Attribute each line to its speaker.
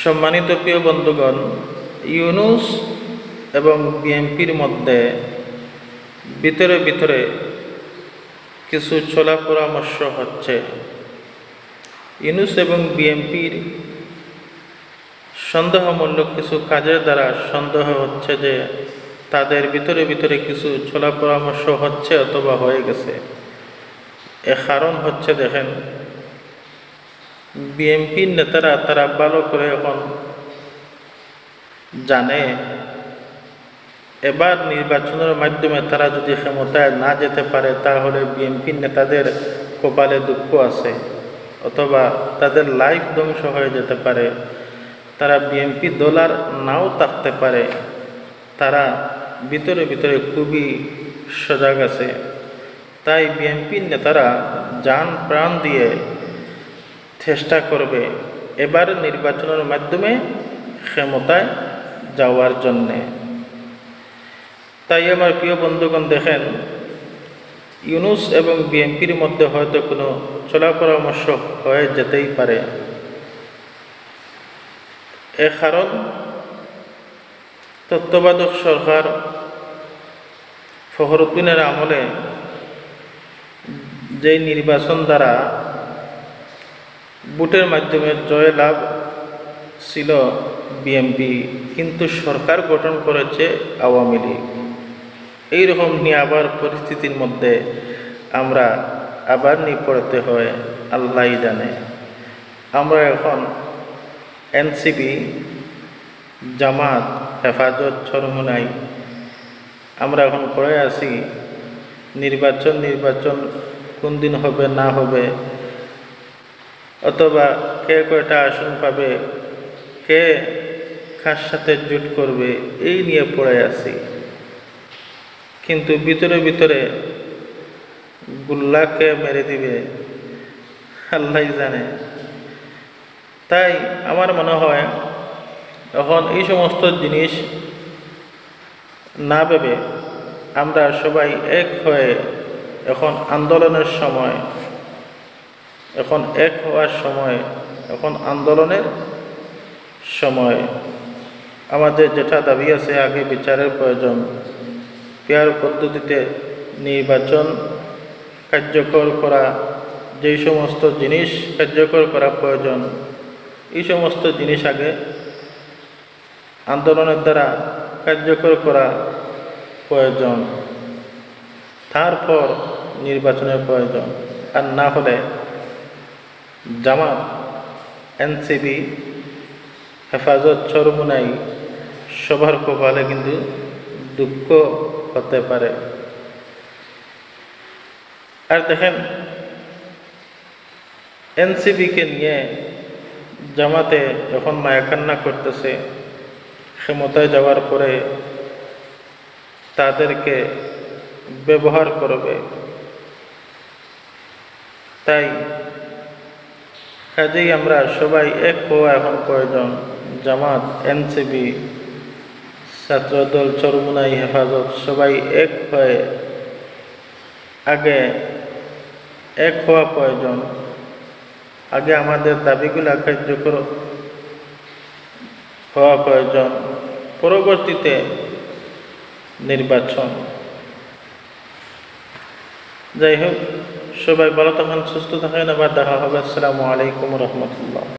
Speaker 1: সম্মানিত প্রিয় বন্ধুগণ, ইউনূস এবং বিএনপির মধ্যে ভিতরে ভিতরে কিছু চলা পরামর্শ হচ্ছে। ইউনূস এবং বিএনপির সন্দেহমূলক কিছু কাজের দ্বারা সন্দেহ হচ্ছে যে তাদের ভিতরে ভিতরে কিছু চলা পরামর্শ হচ্ছে অথবা হয়ে গেছে। এর কারণ হচ্ছে, দেখেন, বিএনপির নেতারা তারা ভালো করে এখন জানে এবার নির্বাচনের মাধ্যমে তারা যদি ক্ষমতায় না যেতে পারে তাহলে বিএনপির নেতাদের কপালে দুঃখ আছে, অথবা তাদের লাইফ ধ্বংস হয়ে যেতে পারে, তারা বিএনপি দল আর নাও থাকতে পারে। তারা ভিতরে ভিতরে খুবই সজাগ আছে। তাই বিএনপির নেতারা জান প্রাণ দিয়ে চেষ্টা করবে এবার নির্বাচনের মাধ্যমে ক্ষমতায় যাওয়ার জন্যে। তাই আমার প্রিয় বন্ধুগণ, দেখেন, ইউনূস এবং বিএনপির মধ্যে হয়তো কোনো চলা পরামর্শ হয়ে যেতেই পারে। এর কারণ, তত্ত্বাবধায়ক সরকার ফখরুদ্দিনের আমলে যেই নির্বাচন দ্বারা ভোটের মাধ্যমে জয় লাভ ছিল বিএনপি, কিন্তু সরকার গঠন করেছে আওয়ামী লীগ। এইরকম নিয়ে আবার পরিস্থিতির মধ্যে আমরা আবার পড়তে হয়, আল্লাহ জানে। আমরা এখন এনসিপি, জামাত, হেফাজত, চরমোনাই আমরা এখন পড়ে আছি নির্বাচন কোন দিন হবে না হবে, অথবা কে কয়টা আসন পাবে, কে কার সাথে জোট করবে, এই নিয়ে পড়ে আছি। কিন্তু ভিতরে ভিতরে গুল্লাকে মেরে দিবে আল্লাহ জানে। তাই আমার মনে হয় এখন এই সমস্ত জিনিস না ভেবে আমরা সবাই এক হয়ে এখন আন্দোলনের সময়, এখন এক হওয়ার সময়, এখন আন্দোলনের সময়। আমাদের যেটা দাবি আছে, আগে বিচারের প্রয়োজন, ফেয়ার পদ্ধতিতে নির্বাচন কার্যকর করা, যেই সমস্ত জিনিস কার্যকর করা প্রয়োজন, এই সমস্ত জিনিস আগে আন্দোলনের দ্বারা কার্যকর করা প্রয়োজন, তারপর নির্বাচনের প্রয়োজন। আর না হলে জামাত, এনসিপি, হেফাজত, চরমোনাই সবার কপালে কিন্তু দুঃখ হতে পারে। আর দেখেন, এনসিপিকে নিয়ে জামাতে যখন মায়াকান্না করতেছে, ক্ষমতায় যাওয়ার পরে তাদেরকে ব্যবহার করবে। তাই কাজেই আমরা সবাই এক হওয়া এখন প্রয়োজন। জামাত, এনসিপি, ছাত্রদল, চরমোনাই, হেফাজত সবাই এক হয়ে আগে এক হওয়া প্রয়োজন। আগে আমাদের দাবিগুলো কার্যকর হওয়া প্রয়োজন, পরবর্তীতে নির্বাচন। যাই হোক, সবাই ভালো থাকেন, সুস্থ থাকেন। আবার দেখা হবে। আসসালামু আলাইকুম রহমতুল্লাহ।